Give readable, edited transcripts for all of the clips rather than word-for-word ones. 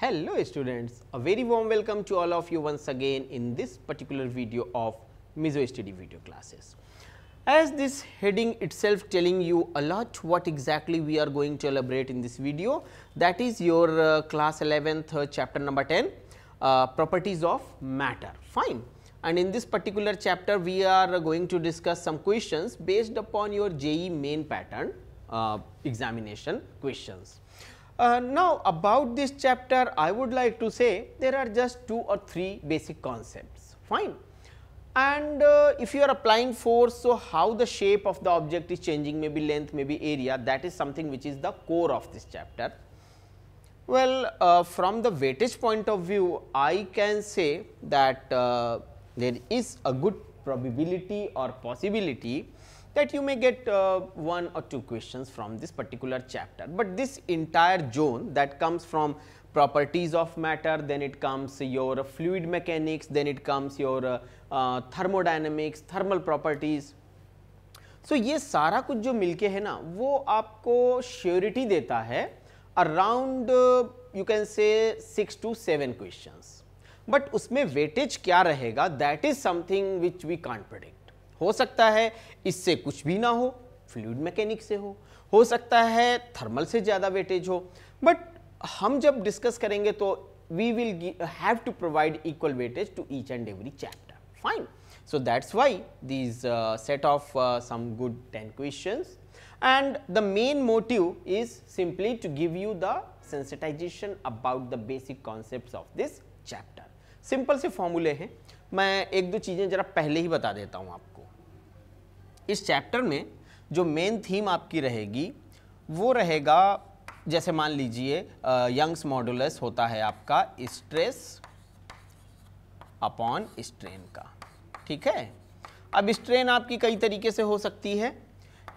Hello students, a very warm welcome to all of you once again in this particular video of Mizo Study video classes. As this heading itself telling you a lot what exactly we are going to elaborate in this video, that is your class 11th chapter number 10 properties of matter. Fine. And in this particular chapter we are going to discuss some questions based upon your JEE main pattern examination questions. Now about this chapter I would like to say there are just 2 or 3 basic concepts, fine. And if you are applying force, so how the shape of the object is changing, maybe length, maybe area, that is something which is the core of this chapter. Well, from the weightage point of view, I can say that there is a good probability or possibility that you may get 1 or 2 questions from this particular chapter, but this entire zone that comes from properties of matter, then it comes your fluid mechanics, then it comes your thermodynamics, thermal properties. So ये सारा कुछ जो मिलके है ना वो आपको surety देता है अराउंड यू कैन से 6 to 7 क्वेश्चंस, बट उसमें वेटेज क्या रहेगा that is something which we can't predict. हो सकता है इससे कुछ भी ना हो, फ्लूइड मैकेनिक्स से हो सकता है थर्मल से ज़्यादा वेटेज हो, बट हम जब डिस्कस करेंगे तो we will have to provide equal weightage to each and every chapter. Fine. So that's why these set of some good 10 questions and the main motive is simply to give you the sensitization about the basic concepts of this chapter. Simple से फॉर्मूले हैं, मैं एक दो चीज़ें जरा पहले ही बता देता हूँ आपको. इस चैप्टर में जो मेन थीम आपकी रहेगी वो रहेगा, जैसे मान लीजिए यंग्स मॉडुलस होता है आपका स्ट्रेस अपॉन स्ट्रेन का. ठीक है. अब स्ट्रेन आपकी कई तरीके से हो सकती है.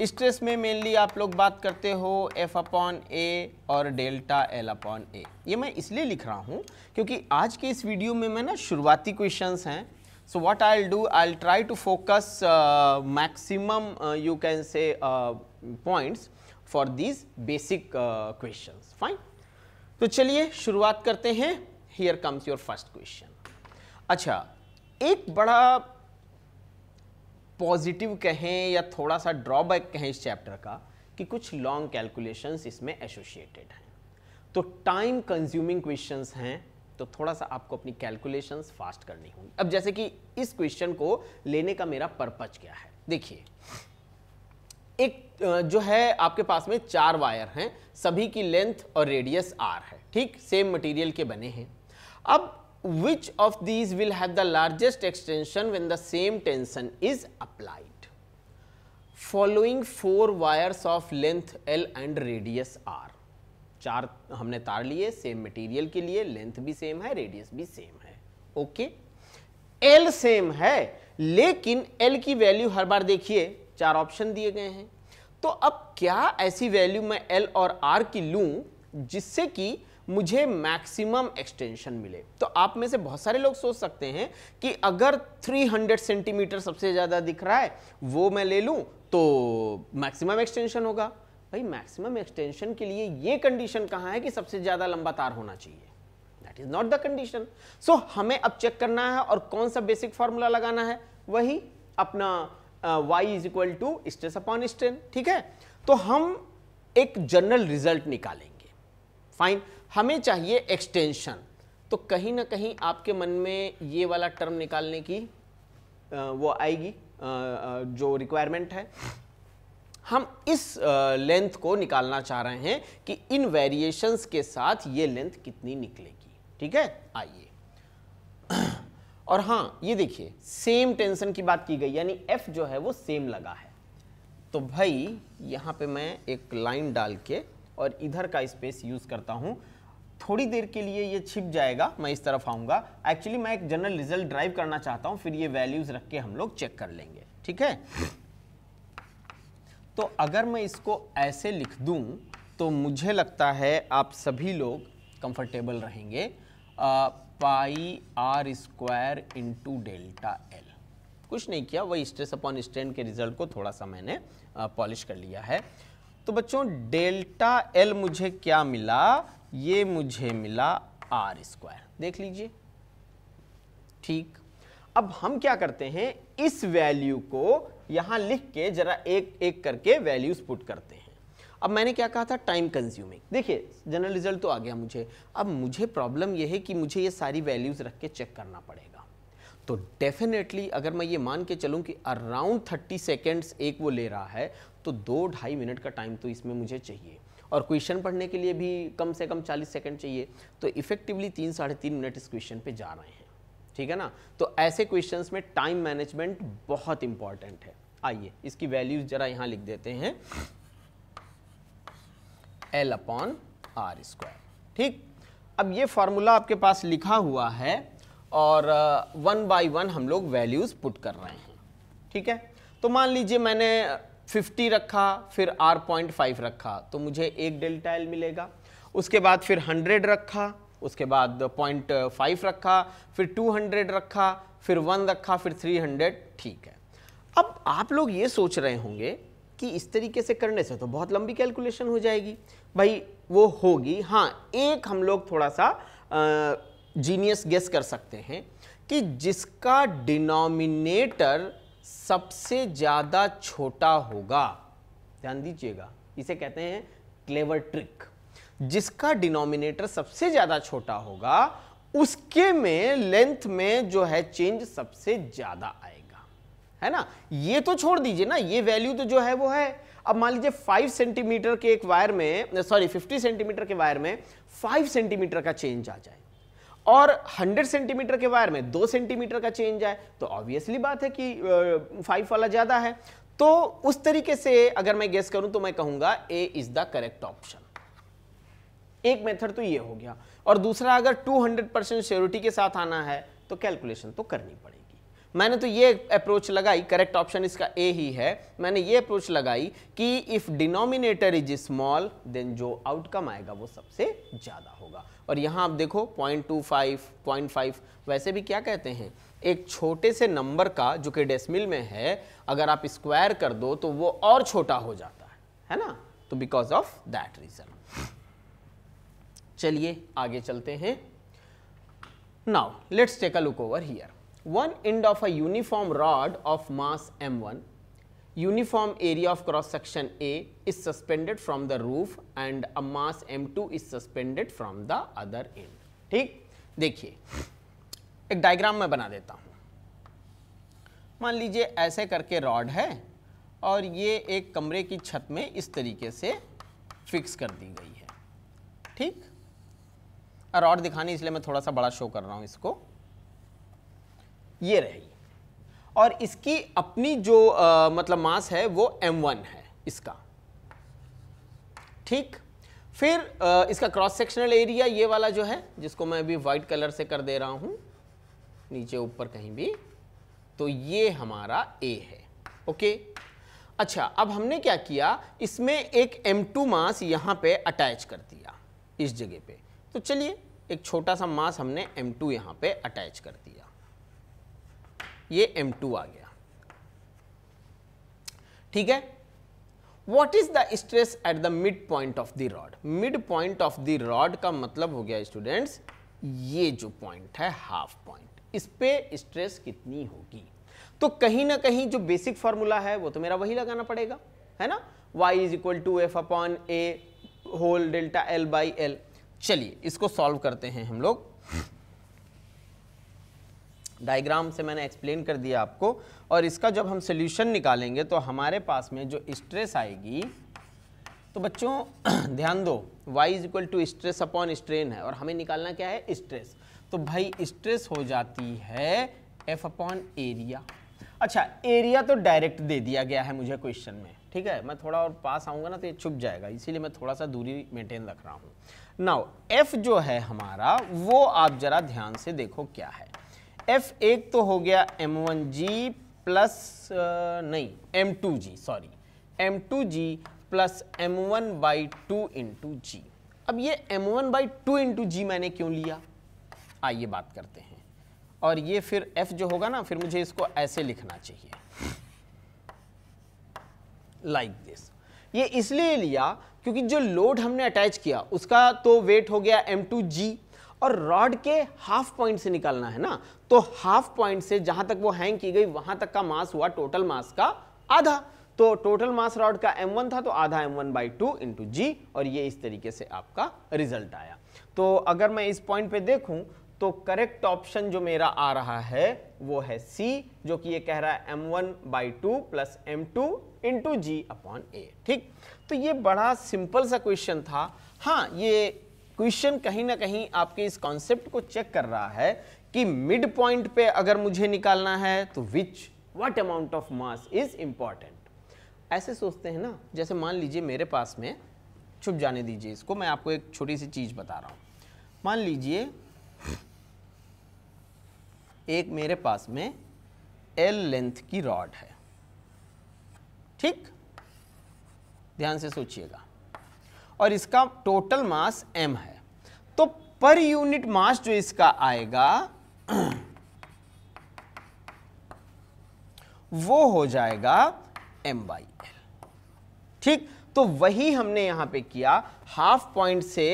स्ट्रेस में मेनली आप लोग बात करते हो F अपॉन ए और डेल्टा L अपॉन ए. ये मैं इसलिए लिख रहा हूँ क्योंकि आज के इस वीडियो में मैं ना शुरुआती क्वेश्चंस हैं. So what I will do, I will try to focus maximum you can say points for these basic questions. Fine. तो चलिए शुरुआत करते हैं. Here comes your first question. अच्छा, एक बड़ा पॉजिटिव कहें या थोड़ा सा ड्रॉबैक कहें इस चैप्टर का कि कुछ लॉन्ग कैलकुलेशंस इसमें एसोसिएटेड हैं, तो टाइम कंज्यूमिंग क्वेश्चंस हैं, तो थोड़ा सा आपको अपनी कैलकुलेशंस फास्ट करनी होंगी. अब जैसे कि इस क्वेश्चन को लेने का मेरा पर्पज क्या है, देखिए एक जो है आपके पास में 4 वायर हैं, सभी की लेंथ और रेडियस r है. ठीक, सेम मटेरियल के बने हैं. अब which of these will have the largest extension when the same tension is applied? Following 4 wires of length L and radius R. 4 हमने तार लिए सेम मटेरियल के लिए, लेंथ भी सेम है, रेडियस भी सेम है. ओके. L सेम है लेकिन L की वैल्यू हर बार देखिए 4 ऑप्शन दिए गए हैं, तो अब क्या ऐसी वैल्यू मैं L और R की लूं जिससे कि मुझे मैक्सिमम एक्सटेंशन मिले. तो आप में से बहुत सारे लोग सोच सकते हैं कि अगर 300 सेंटीमीटर सबसे ज़्यादा दिख रहा है वो मैं ले लूं तो मैक्सिमम एक्सटेंशन होगा. भाई मैक्सिमम एक्सटेंशन के लिए ये कंडीशन कहाँ है कि सबसे ज़्यादा लंबा तार होना चाहिए? That is not the condition. So हमें अब चेक करना है और कौन सा बेसिक फॉर्मूला लगाना है, वही अपना y is equal to stress upon strain. ठीक है. तो हम एक जनरल रिजल्ट निकालेंगे. फाइन. हमें चाहिए एक्सटेंशन, तो कहीं ना कहीं आपके मन में ये वाला टर्म निकालने की वो आएगी जो रिक्वायरमेंट है. हम इस लेंथ को निकालना चाह रहे हैं कि इन वेरिएशंस के साथ ये लेंथ कितनी निकलेगी. ठीक है. आइए. और हाँ, ये देखिए सेम टेंशन की बात की गई, यानी F जो है वो सेम लगा है. तो भाई यहाँ पे मैं एक लाइन डाल के और इधर का स्पेस यूज करता हूं. थोड़ी देर के लिए ये छिप जाएगा, मैं इस तरफ आऊंगा. एक्चुअली मैं एक जनरल रिजल्ट ड्राइव करना चाहता हूं, फिर ये वैल्यूज रख के हम लोग चेक कर लेंगे. ठीक है. तो अगर मैं इसको ऐसे लिख दूं तो मुझे लगता है आप सभी लोग कंफर्टेबल रहेंगे. पाई r square into delta L. कुछ नहीं किया, वही स्ट्रेस अपॉन स्ट्रेन के रिजल्ट को थोड़ा सा मैंने पॉलिश कर लिया है. तो बच्चों डेल्टा L मुझे क्या मिला, ये मुझे मिला आर स्क्वायर, देख लीजिए। ठीक, अब हम क्या करते हैं, इस वैल्यू को यहां लिख के जरा एक एक करके वैल्यूज पुट करते हैं। अब मैंने क्या कहा था, टाइम कंज्यूमिंग। देखिए जनरल रिजल्ट तो आ गया मुझे, अब मुझे प्रॉब्लम यह है कि मुझे ये सारी वैल्यूज रख के चेक करना पड़ेगा। तो डेफिनेटली अगर मैं ये मान के चलूं कि अराउंड 30 सेकेंड्स एक वो ले रहा है, तो 2-2.5 मिनट का टाइम तो इसमें मुझे चाहिए, और क्वेश्चन पढ़ने के लिए भी कम से कम 40 सेकेंड चाहिए। तो इफेक्टिवली 3-3.5 मिनट इस क्वेश्चन पे जा रहे हैं, ठीक है ना। तो ऐसे क्वेश्चंस में टाइम मैनेजमेंट बहुत इंपॉर्टेंट है। आइए इसकी वैल्यूज जरा यहां लिख देते हैं, L/r²। ठीक, अब ये फॉर्मूला आपके पास लिखा हुआ है और 1 बाय 1 हम लोग वैल्यूज पुट कर रहे हैं, ठीक है। तो मान लीजिए मैंने 50 रखा, फिर R.5 रखा, तो मुझे 1 डेल्टा L मिलेगा। उसके बाद फिर 100 रखा, उसके बाद 0.5 रखा, फिर 200 रखा, फिर 1 रखा, फिर 300। ठीक है, अब आप लोग ये सोच रहे होंगे कि इस तरीके से करने से तो बहुत लंबी कैलकुलेशन हो जाएगी। भाई वो होगी, हाँ, एक हम लोग थोड़ा सा जीनियस गेस कर सकते हैं कि जिसका डिनोमिनेटर सबसे ज्यादा छोटा होगा, ध्यान दीजिएगा, इसे कहते हैं क्लेवर ट्रिक। जिसका डिनोमिनेटर सबसे ज्यादा छोटा होगा उसके में लेंथ में जो है चेंज सबसे ज्यादा आएगा, है ना। ये तो छोड़ दीजिए ना, ये वैल्यू तो जो है वो है। अब मान लीजिए 5 सेंटीमीटर के एक वायर में, सॉरी 50 सेंटीमीटर के वायर में 5 सेंटीमीटर का चेंज आ जाए और 100 सेंटीमीटर के वायर में 2 सेंटीमीटर का चेंज आए, तो ऑब्वियसली बात है कि 5 वाला ज्यादा है। तो उस तरीके से अगर मैं गेस करूं तो मैं कहूंगा ए इज द करेक्ट ऑप्शन। एक मेथड तो ये हो गया, और दूसरा अगर 200% श्योरिटी के साथ आना है तो कैलकुलेशन तो करनी पड़ेगी। मैंने तो ये अप्रोच लगाई, करेक्ट ऑप्शन इसका ए ही है। मैंने ये अप्रोच लगाई कि if denominator is small then जो आउटकम आएगा वो सबसे ज्यादा होगा। और यहां आप देखो 0.25, 0.5, वैसे भी क्या कहते हैं, एक छोटे से नंबर का जो कि डेसिमल में है, अगर आप स्क्वायर कर दो तो वो और छोटा हो जाता है ना। तो बिकॉज ऑफ दैट रीजन। चलिए आगे चलते हैं। Now let's take a look over here. One end of a uniform rod of mass m1, uniform area of cross section A is suspended from the roof and a mass m2 is suspended from the other end. ठीक, देखिए एक diagram मैं बना देता हूं। मान लीजिए ऐसे करके रॉड है और ये एक कमरे की छत में इस तरीके से फिक्स कर दी गई है। ठीक, रॉड दिखाने इसलिए मैं थोड़ा सा बड़ा शो कर रहा हूं इसको। ये रही, और इसकी अपनी जो मतलब मास है वो m1 है इसका। ठीक, फिर इसका क्रॉस सेक्शनल एरिया ये वाला जो है, जिसको मैं अभी व्हाइट कलर से कर दे रहा हूं नीचे ऊपर कहीं भी, तो ये हमारा A है। ओके, अच्छा, अब हमने क्या किया, इसमें एक m2 मास यहां पे अटैच कर दिया इस जगह पे। तो चलिए एक छोटा सा मास हमने m2 यहां पे अटैच कर दिया, ये m2 आ गया। ठीक है, what is the stress at the mid point of the rod. Mid point of the rod का मतलब हो गया स्टूडेंट्स, ये जो पॉइंट है हाफ पॉइंट, इस पे स्ट्रेस कितनी होगी। तो कहीं ना कहीं जो बेसिक फॉर्मूला है वो तो मेरा वही लगाना पड़ेगा, है ना, y is equal to F/A whole delta L by L। चलिए इसको सॉल्व करते हैं हम लोग। डायग्राम से मैंने एक्सप्लेन कर दिया आपको, और इसका जब हम सोल्यूशन निकालेंगे तो हमारे पास में जो स्ट्रेस आएगी, तो बच्चों ध्यान दो, y is equal to stress upon strain है और हमें निकालना क्या है, स्ट्रेस। तो भाई स्ट्रेस हो जाती है F अपॉन एरिया। अच्छा, एरिया तो डायरेक्ट दे दिया गया है मुझे क्वेश्चन में, ठीक है, मैं थोड़ा और पास आऊँगा ना तो ये छुप जाएगा, इसीलिए मैं थोड़ा सा दूरी मेंटेन रख रहा हूँ। नाउ F जो है हमारा, वो आप जरा ध्यान से देखो क्या है। F एक तो हो गया m1g प्लस नहीं m2g, sorry m2g plus m1/2 into जी। अब ये m1/2 इंटू जी मैंने क्यों लिया, आइए बात करते हैं। और ये फिर F जो होगा ना, फिर मुझे इसको ऐसे लिखना चाहिए, लाइक दिस। ये इसलिए लिया क्योंकि जो लोड हमने अटैच किया उसका तो वेट हो गया m2g, और रॉड के हाफ पॉइंट से निकालना है ना, तो हाफ पॉइंट से जहां तक वो हैंग की गई वहां तक का मास हुआ टोटल मास का आधा। तो टोटल मास रॉड का m1 था तो आधा m1/2 इंटू जी, और ये इस तरीके से आपका रिजल्ट आया। तो अगर मैं इस पॉइंट पे देखूं तो करेक्ट ऑप्शन जो मेरा आ रहा है वो है सी, जो कि ये कह रहा है m1/2 प्लस m2 इंटू जी अपॉन ए। ठीक, तो ये बड़ा सिंपल सा क्वेश्चन था। हाँ, ये क्वेश्चन कहीं ना कहीं आपके इस कॉन्सेप्ट को चेक कर रहा है कि मिड पॉइंट पे अगर मुझे निकालना है तो what amount of mass is important. ऐसे सोचते हैं ना, जैसे मान लीजिए मेरे पास में, छुप जाने दीजिए इसको, मैं आपको एक छोटी सी चीज बता रहा हूं। मान लीजिए एक मेरे पास में L लेंथ की रॉड है, ठीक, ध्यान से सोचिएगा, और इसका टोटल मास m है, तो पर यूनिट मास जो इसका आएगा वो हो जाएगा m/l। ठीक, तो वही हमने यहां पे किया। हाफ पॉइंट से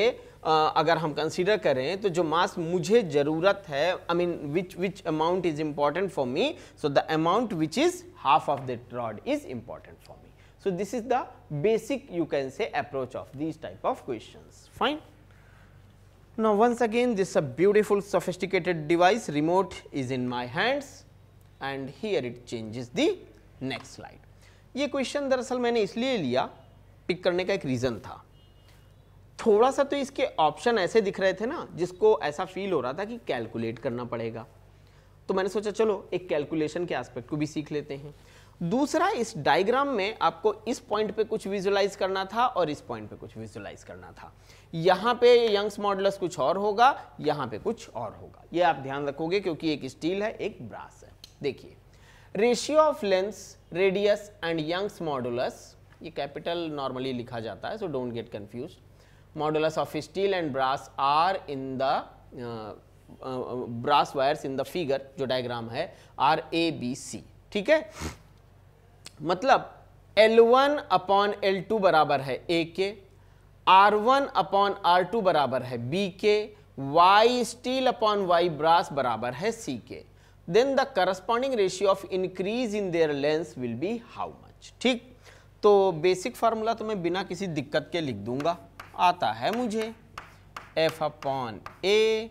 अगर हम कंसीडर करें तो जो मास मुझे जरूरत है, I mean which amount is important for me, so the amount which is half of that rod is important for me. So this is the basic, you can say, approach of these type of questions. Fine. Now once again, this is a beautiful sophisticated device. Remote is in my hands and here it changes the next slide. ये question दरअसल मैंने इसलिए लिया, pick करने का एक reason था। थोड़ा सा तो इसके ऑप्शन ऐसे दिख रहे थे ना, जिसको ऐसा फील हो रहा था कि कैलकुलेट करना पड़ेगा, तो मैंने सोचा चलो एक कैलकुलेशन के एस्पेक्ट को भी सीख लेते हैं। दूसरा, इस डायग्राम में आपको इस पॉइंट पे कुछ विजुलाइज करना था और इस पॉइंट पे कुछ विजुलाइज करना था। यहाँ पे यंग्स मॉडुलस कुछ और होगा, यहाँ पे कुछ और होगा, ये आप ध्यान रखोगे क्योंकि एक स्टील है एक ब्रास है। देखिए, ratio of lengths, radius and Young's modulus, ये कैपिटल नॉर्मली लिखा जाता है, so don't get confuse. Modulus of steel and brass are in the brass wires in the figure, जो डायग्राम है, आर ए बी सी। ठीक है, मतलब L1 upon L2 बराबर है A के, R1 अपॉन R2 बराबर है B के, Y steel upon Y brass बराबर है C के। Then the corresponding ratio of increase in their lengths will be how much. ठीक, तो बेसिक फार्मूला तो मैं बिना किसी दिक्कत के लिख दूंगा, आता है मुझे F upon A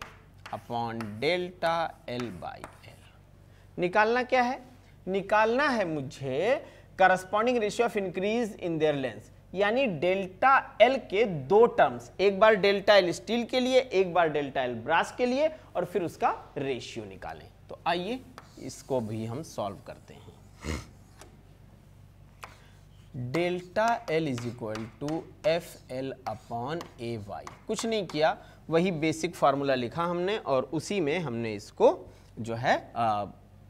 upon delta L/L। निकालना क्या है? निकालना है मुझे corresponding ratio of increase in their lens, यानी डेल्टा एल के दो टर्म्स, एक बार डेल्टा एल स्टील के लिए, एक बार डेल्टा एल ब्रास के लिए, और फिर उसका रेशियो निकालें। तो आइए इसको भी हम सॉल्व करते हैं। Delta L is equal to F L upon A Y, कुछ नहीं किया, वही बेसिक फार्मूला लिखा हमने और उसी में हमने इसको जो है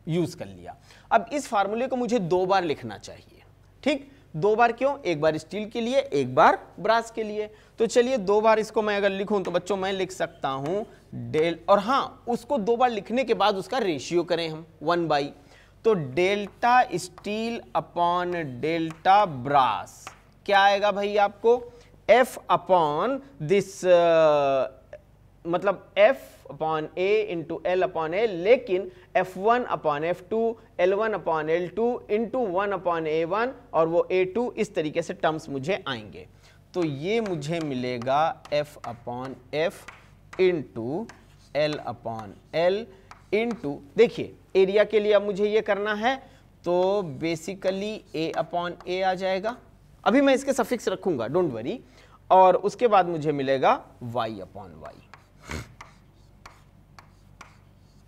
यूज कर लिया। अब इस फार्मूले को मुझे दो बार लिखना चाहिए। ठीक, दो बार क्यों? एक बार स्टील के लिए, एक बार ब्रास के लिए। तो चलिए दो बार इसको मैं अगर लिखूं तो बच्चों मैं लिख सकता हूं डेल, और हाँ, उसको दो बार लिखने के बाद उसका रेशियो करें हम 1/, तो delta steel upon delta brass क्या आएगा भाई आपको? एफ अपॉन दिस, मतलब F upon A into L upon A, लेकिन F1 upon F2, L1 upon L2 into 1 upon A1 और वो A2, इस तरीके से टर्म्स मुझे आएंगे। तो ये मुझे मिलेगा F upon F into L upon L into, देखिए एरिया के लिए अब मुझे ये करना है तो बेसिकली A अपॉन A आ जाएगा, अभी मैं इसके सफिक्स रखूंगा, डोंट वरी, और उसके बाद मुझे मिलेगा Y अपॉन Y।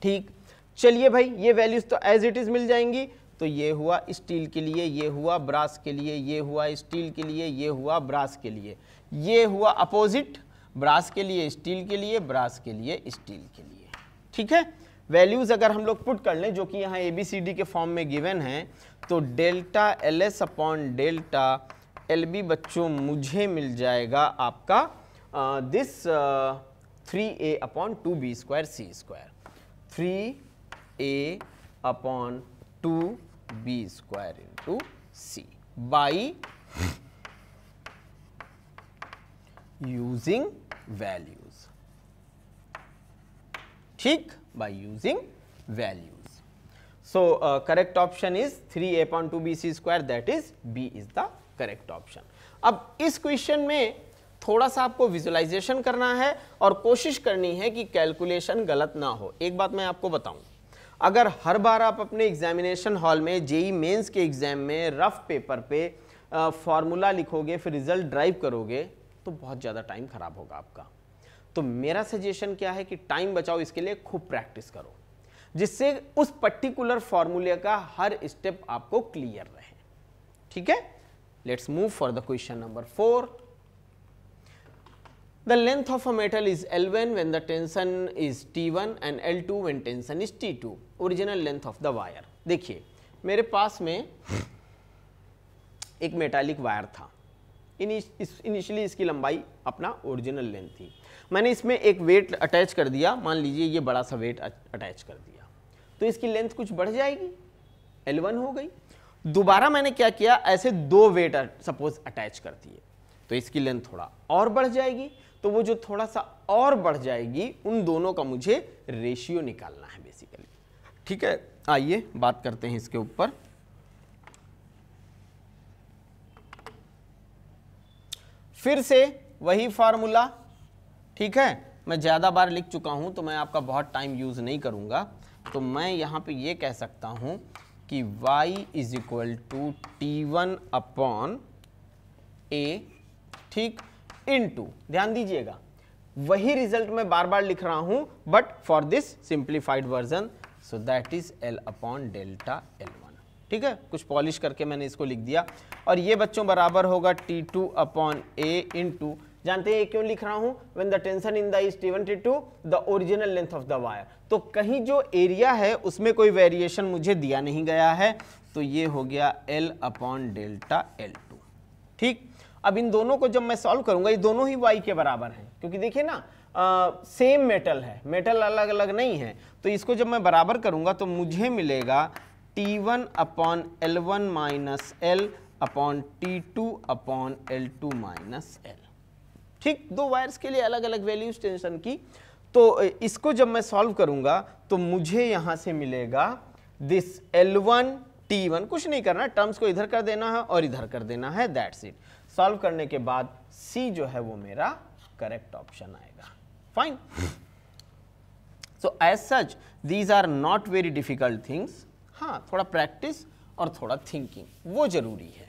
ठीक, चलिए भाई ये वैल्यूज तो एज इट इज मिल जाएंगी। तो ये हुआ स्टील के लिए, ये हुआ ब्रास के लिए, ये हुआ स्टील के लिए, ये हुआ ब्रास के लिए, ये हुआ अपोजिट, ब्रास के लिए स्टील के लिए, ब्रास के लिए स्टील के लिए। ठीक है, वैल्यूज अगर हम लोग पुट कर लें जो कि यहाँ ABCD के फॉर्म में गिवन है, तो delta LS upon delta LB बच्चों मुझे मिल जाएगा आपका this 3A upon 2B square C square, 3A upon 2B square into C by using values। ठीक, by using values. So correct option is 3a/2bc², that is B is the correct option. अब इस question में थोड़ा सा आपको visualisation करना है और कोशिश करनी है कि कैलकुलेशन गलत ना हो। एक बात मैं आपको बताऊं, अगर हर बार आप अपने एग्जामिनेशन हॉल में जेईई मेंस के एग्जाम में रफ पेपर पे फॉर्मूला लिखोगे फिर रिजल्ट ड्राइव करोगे तो बहुत ज़्यादा टाइम खराब होगा आपका। तो मेरा सजेशन क्या है कि टाइम बचाओ, इसके लिए खूब प्रैक्टिस करो जिससे उस पर्टिकुलर फॉर्मूले का हर स्टेप आपको क्लियर रहे। ठीक है, let's move for the question number 4। The length of a metal is L1 when the tension is T1 and L2 when tension is T2. Original length of the wire. देखिए मेरे पास में एक metallic wire था। Initially इसकी लंबाई अपना original length थी। मैंने इसमें एक वेट अटैच कर दिया, मान लीजिए ये बड़ा सा वेट अटैच कर दिया, तो इसकी लेंथ कुछ बढ़ जाएगी, L1 हो गई। दोबारा मैंने क्या किया, ऐसे दो वेट सपोज अटैच कर दिए तो इसकी लेंथ थोड़ा और बढ़ जाएगी। तो वो जो थोड़ा सा और बढ़ जाएगी उन दोनों का मुझे रेशियो निकालना है बेसिकली। ठीक है, आइए बात करते हैं इसके ऊपर। फिर से वही फार्मूला, ठीक है, मैं ज़्यादा बार लिख चुका हूं तो मैं आपका बहुत टाइम यूज़ नहीं करूंगा। तो मैं यहां पे ये कह सकता हूं कि y is equal to T1/A, ठीक, इनटू, ध्यान दीजिएगा वही रिजल्ट मैं बार बार लिख रहा हूं but for this simplified version, so that is L/डेल्टा L1। ठीक है, कुछ पॉलिश करके मैंने इसको लिख दिया और ये बच्चों बराबर होगा T2/A इनटू, जानते हैं ये क्यों लिख रहा हूं, when the tension in the is T1 T2 the original length of the wire. तो कहीं जो एरिया है उसमें कोई वेरिएशन मुझे दिया नहीं गया है, तो ये हो गया L/डेल्टा L2। ठीक, अब इन दोनों को जब मैं सॉल्व करूंगा, ये दोनों ही y के बराबर हैं क्योंकि देखिए ना सेम मेटल है, मेटल अलग अलग नहीं है। तो इसको जब मैं बराबर करूंगा तो मुझे मिलेगा T1/L1 minus L/T2/L2 minus L। ठीक, दो वायर्स के लिए अलग अलग वैल्यूज टेंशन की। तो इसको जब मैं सॉल्व करूंगा तो मुझे यहां से मिलेगा दिस L1 T1, कुछ नहीं करना, टर्म्स को इधर कर देना है और इधर कर देना है, दैट्स इट। सॉल्व करने के बाद C जो है वो मेरा करेक्ट ऑप्शन आएगा। Fine. So as such these are not very difficult things. हाँ, थोड़ा प्रैक्टिस और थोड़ा थिंकिंग वो जरूरी है।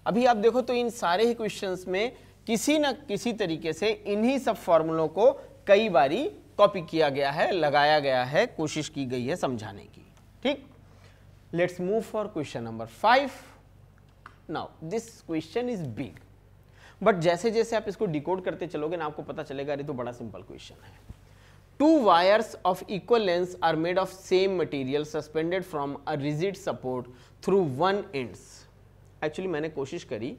अभी आप देखो तो इन सारे ही क्वेश्चंस में किसी न किसी तरीके से इन्हीं सब फॉर्मूलों को कई बारी कॉपी किया गया है, लगाया गया है, कोशिश की गई है समझाने की। ठीक, let's move for question number 5। Now this question is big, but जैसे जैसे आप इसको डिकोड करते चलोगे ना आपको पता चलेगा ये तो बड़ा सिंपल क्वेश्चन है। Two wires of equal length are made of same material suspended from a rigid support through one ends. Actually मैंने कोशिश करी,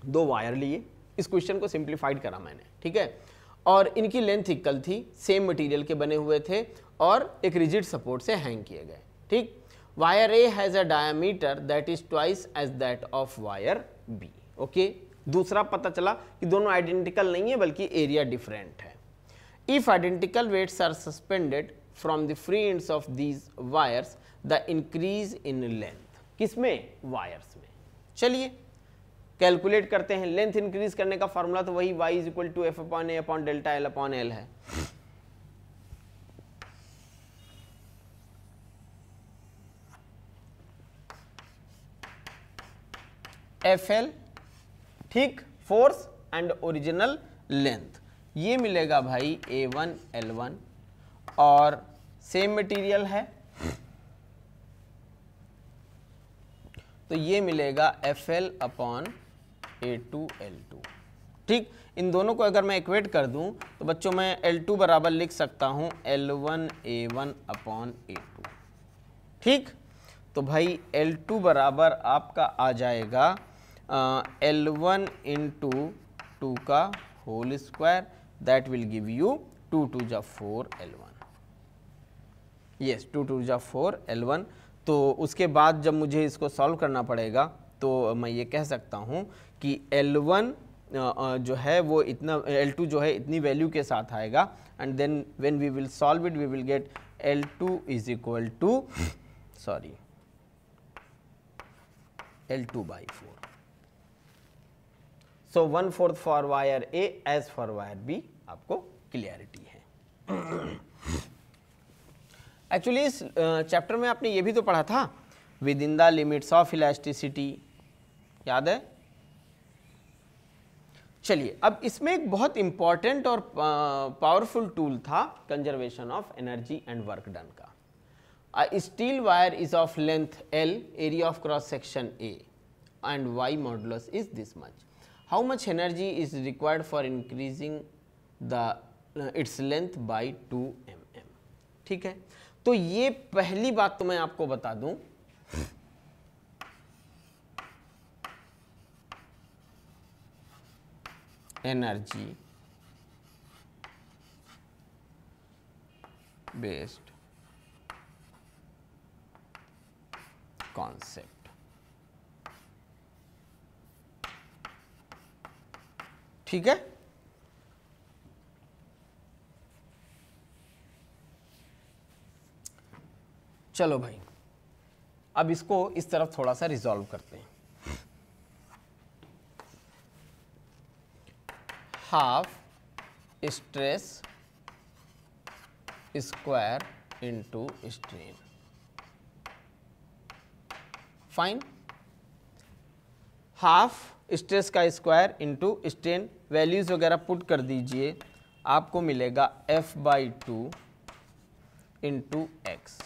दो वायर लिए, इस क्वेश्चन को सिंप्लीफाइड करा मैंने, ठीक है, और इनकी लेंथ इक्वल थी, सेम मटेरियल के बने हुए थे और एक रिजिड सपोर्ट से हैंग किए गए। ठीक, wire A has a diameter that is twice as that of wire B। Okay, दूसरा पता चला कि दोनों आइडेंटिकल नहीं है बल्कि एरिया डिफरेंट है। If identical weights are suspended from the free ends of these wires, the increase in length, किसमें, वायर्स में। चलिए कैलकुलेट करते हैं। लेंथ इंक्रीज करने का फॉर्मूला तो वही y इज इक्वल टू F/A/डेल्टा L/L है। FL, ठीक, फोर्स एंड ओरिजिनल लेंथ, ये मिलेगा भाई A1 L1 और सेम मटेरियल है तो ये मिलेगा FL/A2 L2। ठीक, इन दोनों को अगर मैं इक्वेट कर दूं तो बच्चों मैं L2 बराबर लिख सकता हूं L1 A1/A2। ठीक, तो भाई L2 बराबर आपका आ जाएगा L1 इंटू 2 का whole square, that will give you 2 2 जा 4 L1। yes, 2 2 जा 4 L1। तो उसके बाद जब मुझे इसको सॉल्व करना पड़ेगा तो मैं ये कह सकता हूँ कि L1 जो है वो इतना L2 जो है इतनी वैल्यू के साथ आएगा, and then when we will solve it we will get L2 is equal to L2/4. So 1/4 for wire A as for wire B आपको क्लियरिटी है। एक्चुअली इस चैप्टर में आपने ये भी तो पढ़ा था, within the limits of elasticity, याद है? चलिए अब इसमें एक बहुत इंपॉर्टेंट और पावरफुल टूल था conservation of energy and work done का। A steel wire is of length L, area of cross section A, and Y modulus is this much. How much energy is required for increasing the its length by 2 mm? ठीक है, तो ये पहली बात तो मैं आपको बता दूं, एनर्जी बेस्ड कॉन्सेप्ट, ठीक है। चलो भाई अब इसको इस तरफ थोड़ा सा रिजॉल्व करते हैं। Half stress square into strain, fine. Half stress का स्क्वायर इनटू स्ट्रेन, वैल्यूज वगैरह पुट कर दीजिए, आपको मिलेगा F/2 इंटू एक्स।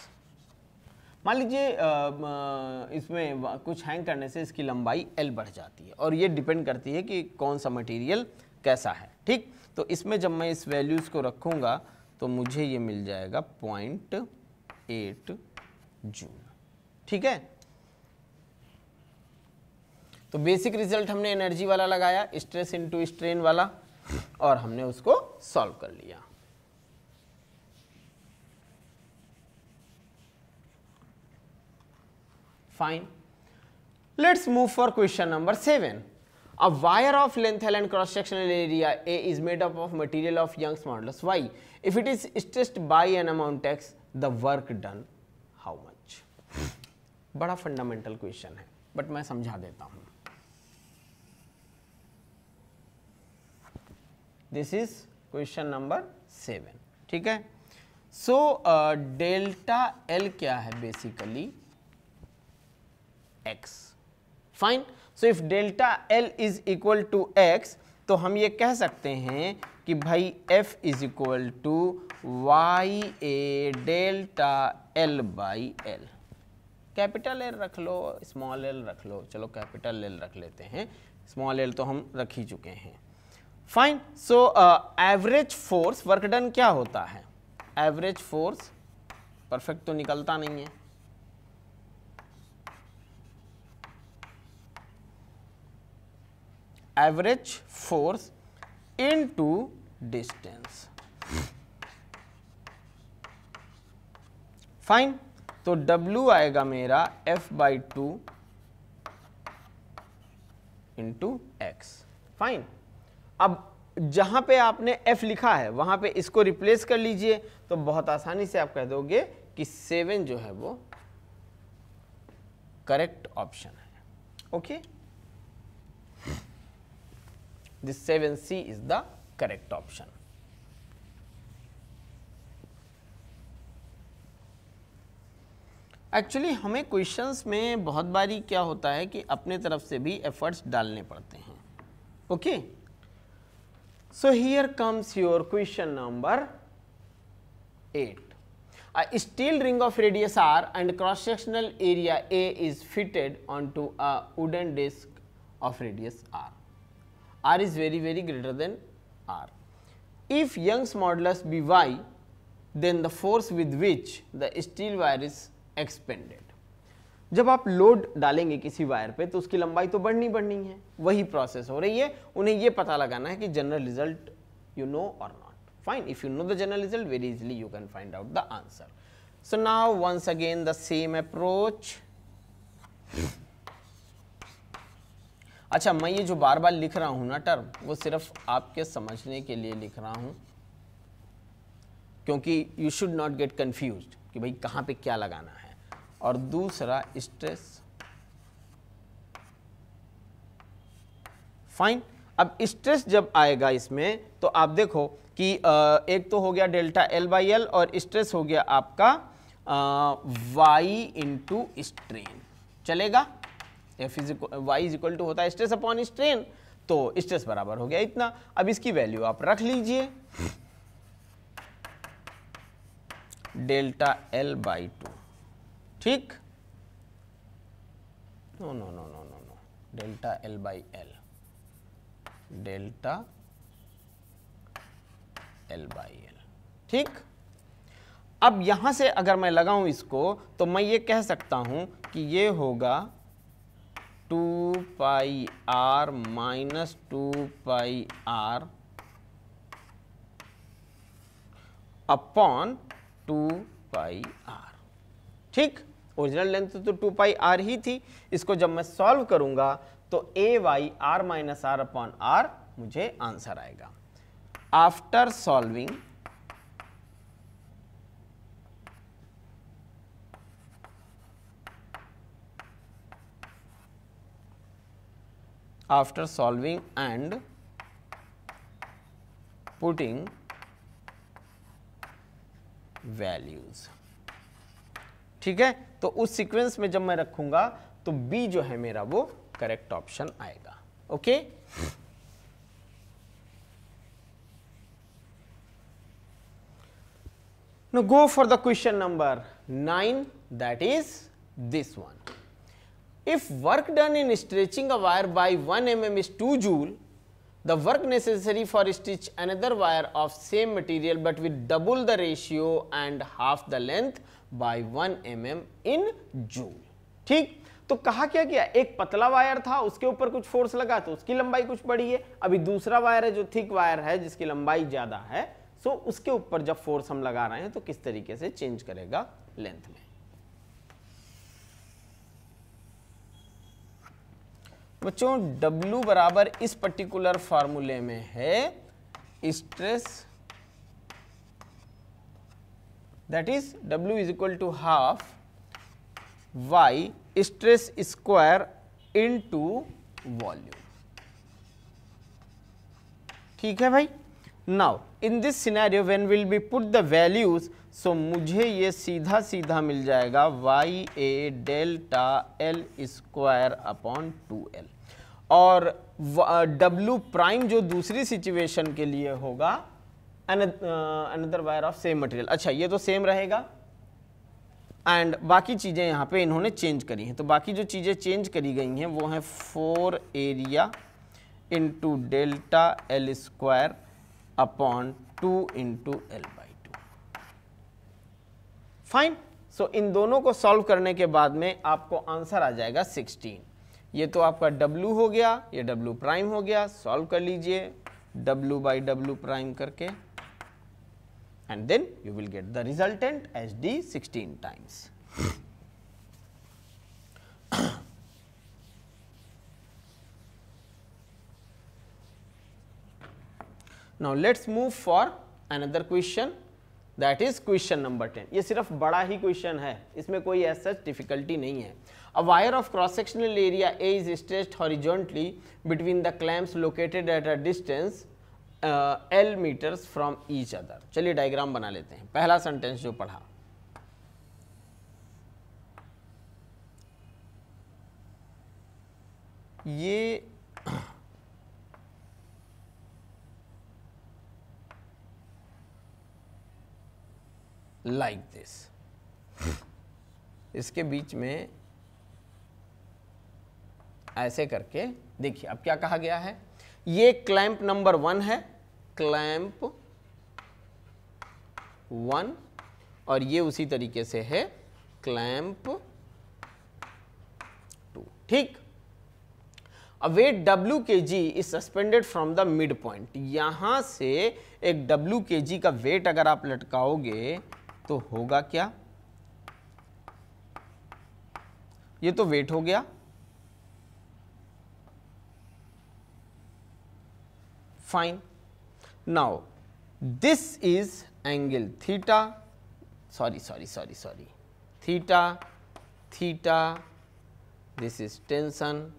मान लीजिए इसमें कुछ हैंग करने से इसकी लंबाई L बढ़ जाती है, और ये डिपेंड करती है कि कौन सा मटेरियल कैसा है, ठीक। तो इसमें जब मैं इस वैल्यूज को रखूंगा तो मुझे ये मिल जाएगा 0.8 जूल, ठीक है। तो बेसिक रिजल्ट हमने एनर्जी वाला लगाया, स्ट्रेस इनटू स्ट्रेन वाला, और हमने उसको सॉल्व कर लिया। Fine, let's move for question number 7. A wire of length L and cross sectional area A is made up of material of Young's modulus Y. If it is stressed by an amount X, the work done how much? बड़ा fundamental question है, but मैं समझा देता हूं। This is question number 7, ठीक है। सो delta L क्या है? Basically X, fine. So if delta L is equal to X, तो हम ये कह सकते हैं कि भाई F is equal to Y A delta L/L। Capital L रख लो, स्मॉल l रख लो, चलो कैपिटल L रख लेते हैं, स्मॉल l तो हम रख ही चुके हैं, fine. So average force work done क्या होता है? एवरेज फोर्स, परफेक्ट तो निकलता नहीं है, average force into distance, fine. तो W आएगा मेरा F/2 इंटू एक्स, फाइन। अब जहां पे आपने F लिखा है वहां पे इसको रिप्लेस कर लीजिए, तो बहुत आसानी से आप कह दोगे कि 7 जो है वो करेक्ट ऑप्शन है, okay. This 7C is the correct option. Actually हमें क्वेश्चंस में बहुत बारी क्या होता है कि अपने तरफ से भी एफर्ट्स डालने पड़ते हैं, okay. So here comes your question number 8. A steel ring of radius R and cross sectional area A is fitted onto a wooden disc of radius R. R is very greater than R. If Young's modulus be Y, then the force with which the steel wire is expended. जब आप load डालेंगे किसी wire पे तो उसकी लंबाई तो बढ़नी है, वही प्रोसेस हो रही है। उन्हें ये पता लगाना है कि जनरल रिजल्ट यू नो और not, fine. If you know the general result, very easily you can find out the answer. So now once again the same approach. अच्छा, मैं ये जो बार बार लिख रहा हूं ना टर्म, वो सिर्फ आपके समझने के लिए लिख रहा हूं, क्योंकि you should not gate confused कि भाई कहां पे क्या लगाना है। और दूसरा स्ट्रेस, फाइन। अब स्ट्रेस जब आएगा इसमें तो आप देखो कि एक तो हो गया डेल्टा एल बाई एल और स्ट्रेस हो गया आपका वाई इंटू स्ट्रेन, चलेगा। F is Y is equal to होता है स्ट्रेस अपॉन स्ट्रेन, तो स्ट्रेस बराबर हो गया इतना। अब इसकी वैल्यू आप रख लीजिए, डेल्टा एल बाई 2, ठीक। No no no no no no, delta L by L, delta L by L, ठीक। अब यहां से अगर मैं लगाऊं इसको तो मैं ये कह सकता हूं कि ये होगा 2 pi r minus 2 pi r upon 2 pi r, ठीक। ओरिजिनल लेंथ तो 2 पाई आर ही थी। इसको जब मैं सॉल्व करूंगा तो A Y R minus R upon R मुझे आंसर आएगा। After solving and putting values, ठीक है। तो उस सीक्वेंस में जब मैं रखूंगा तो बी जो है मेरा वो करेक्ट ऑप्शन आएगा, okay. Now go for the question number 9, that is this one. If work done in stretching a wire by 1 mm is 2 joule, the work necessary for stitch another wire of same material but with double the ratio and half the length by 1 mm in joule, ठीक। तो कहा क्या किया, एक पतला wire था, उसके ऊपर कुछ फोर्स लगा तो उसकी लंबाई कुछ बड़ी है। अभी दूसरा वायर है जो थिक वायर है जिसकी लंबाई ज्यादा है, सो उसके ऊपर जब फोर्स हम लगा रहे हैं तो किस तरीके से चेंज करेगा लेंथ में। बच्चों W बराबर इस पर्टिकुलर फार्मूले में है stress, that is W is equal to half Y stress square into volume, ठीक है भाई। Now in this scenario when will be put the values, so मुझे ये सीधा सीधा मिल जाएगा Y A delta L square upon 2l, और W प्राइम जो दूसरी सिचुएशन के लिए होगा another wire of same material. अच्छा, ये तो सेम रहेगा एंड बाकी चीजें यहाँ पे इन्होंने चेंज करी हैं। तो बाकी जो चीजें चेंज करी गई हैं वो हैं 4 area into delta L square upon 2 into L by 2, fine. So इन दोनों को सॉल्व करने के बाद में आपको आंसर आ जाएगा 16। ये तो आपका W हो गया, ये W प्राइम हो गया। सॉल्व कर लीजिए W बाई W प्राइम करके and then you will get the resultant as D 16 times. Now let's move for another question, that is question number 10. ये सिर्फ बड़ा ही क्वेश्चन है, इसमें कोई ऐसा डिफिकल्टी नहीं है। A wire of cross sectional area A is stretched horizontally between the clamps located at a distance L metres from each other. चलिए डायग्राम बना लेते हैं। पहला सेंटेंस जो पढ़ा, ये लाइक दिस, इसके बीच में ऐसे करके देखिए। अब क्या कहा गया है, ये क्लैंप नंबर 1 है, क्लैंप 1, और ये उसी तरीके से है क्लैंप 2, ठीक। A weight W kg is suspended from the midpoint. यहां से एक W kg का वेट अगर आप लटकाओगे तो होगा क्या, ये तो वेट हो गया, fine. Now this is angle theta, theta, this is tension,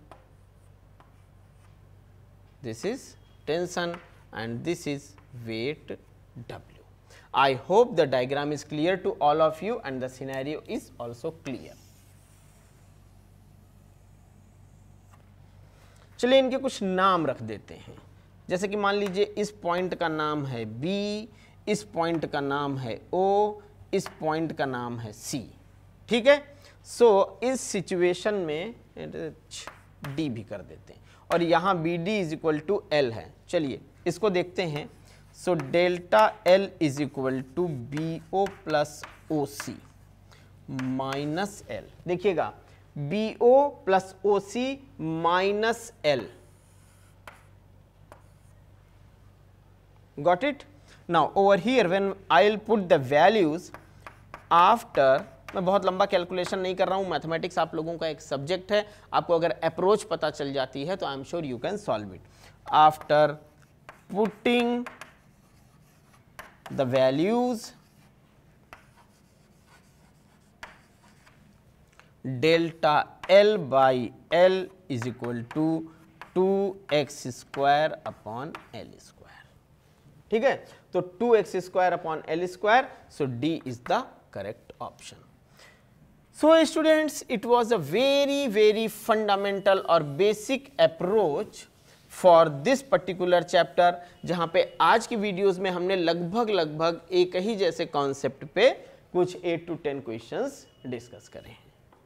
and this is weight W. I hope the diagram is clear to all of you and the scenario is also clear. चलिए इनके कुछ नाम रख देते हैं, जैसे कि मान लीजिए इस पॉइंट का नाम है B, इस पॉइंट का नाम है O, इस पॉइंट का नाम है C, ठीक है। सो इस सिचुएशन में D भी कर देते हैं और यहाँ BD is equal to L है। चलिए इसको देखते हैं। So delta L is equal to BO plus OC minus L। देखिएगा BO plus OC minus L, got it? Now over here when I'll put the values after, मैं बहुत लंबा calculation नहीं कर रहा हूँ, मैथमेटिक्स आप लोगों का एक सब्जेक्ट है, आपको अगर अप्रोच पता चल जाती है तो I am sure you can solve it. After putting the values delta L by L is equal to 2x square upon L square, ठीक है। तो 2x square upon L square, so D is the correct option. So students, it was a very fundamental or basic approach for this particular chapter, जहाँ पे आज की videos में हमने लगभग एक ही जैसे कॉन्सेप्ट पे कुछ 8 to 10 क्वेश्चंस डिस्कस करे हैं,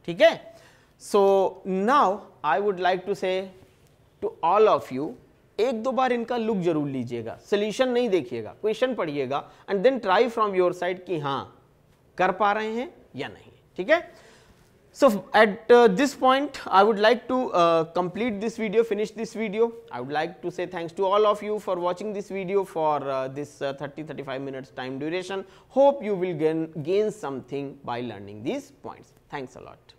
ठीक है। So now I would like to say to all of you, एक दो बार इनका लुक जरूर लीजिएगा, सोल्यूशन नहीं देखिएगा, क्वेश्चन पढ़िएगा and then try from your side कि हाँ कर पा रहे हैं या नहीं, ठीक है। So at this point I would like to complete this video, finish this video. I would like to say thanks to all of you for watching this video for this 30-35 minutes time duration. Hope you will gain something by learning these points. Thanks a lot.